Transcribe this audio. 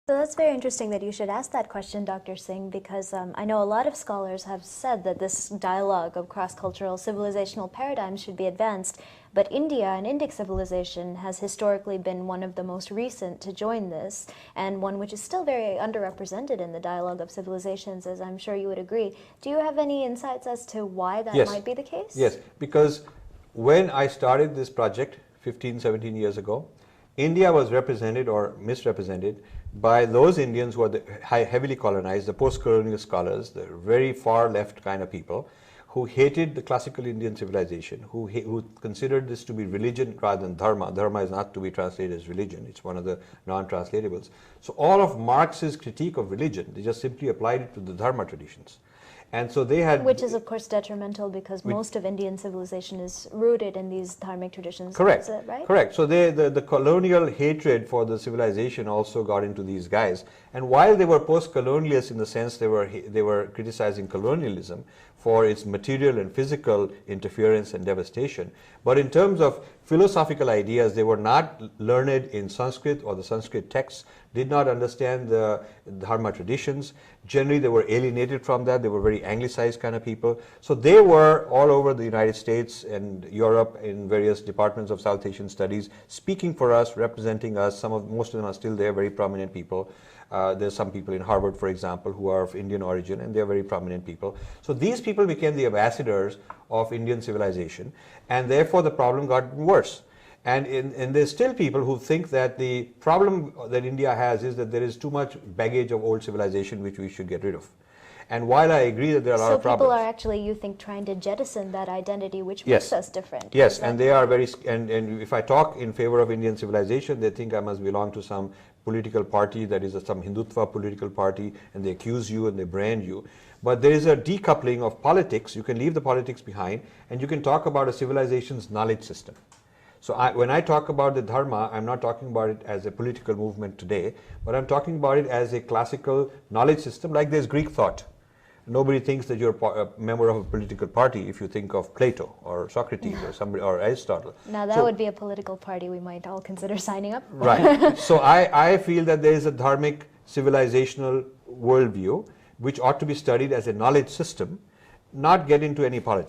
So that's very interesting that you should ask that question, Dr. Singh, because I know a lot of scholars have said that this dialogue of cross-cultural civilizational paradigms should be advanced, but India and Indic civilization has historically been one of the most recent to join this, and one which is still very underrepresented in the dialogue of civilizations, as I'm sure you would agree. Do you have any insights as to why that might be the case? Yes, because when I started this project 15, 17 years ago, India was represented or misrepresented by those Indians who are heavily colonized, the post-colonial scholars, the very far left kind of people, who hated the classical Indian civilization, who considered this to be religion rather than dharma. Dharma is not to be translated as religion, it's one of the non-translatables. So all of Marx's critique of religion, they just simply applied it to the dharma traditions. And so they had... Which is of course detrimental because most of Indian civilization is rooted in these dharmic traditions. Correct. Is it, right? Correct. So the colonial hatred for the civilization also got into these guys. And while they were post-colonialists in the sense they were criticizing colonialism for its material and physical interference and devastation, but in terms of philosophical ideas, they were not learned in Sanskrit or the Sanskrit texts, did not understand the dharma traditions. Generally, they were alienated from that. They were very anglicized kind of people. So they were all over the United States and Europe in various departments of South Asian studies, speaking for us, representing us. Most of them are still there, very prominent people. There's some people in Harvard, for example, who are of Indian origin, and they're very prominent people. So these people became the ambassadors of Indian civilization, and therefore the problem got worse. And there's still people who think that the problem that India has is that there is too much baggage of old civilization which we should get rid of. And while I agree that there are a lot of problems... So people are actually, you think, trying to jettison that identity which makes us different. Yes, and they are very... And if I talk in favor of Indian civilization, they think I must belong to some political party that is some Hindutva political party, and they accuse you and they brand you. But there is a decoupling of politics. You can leave the politics behind, and you can talk about a civilization's knowledge system. So when I talk about the dharma, I'm not talking about it as a political movement today, but I'm talking about it as a classical knowledge system, like there's Greek thought. Nobody thinks that you're a member of a political party if you think of Plato or Socrates or somebody or Aristotle. Now that would be a political party we might all consider signing up. Right. So I feel that there is a dharmic civilizational worldview which ought to be studied as a knowledge system, not get into any politics.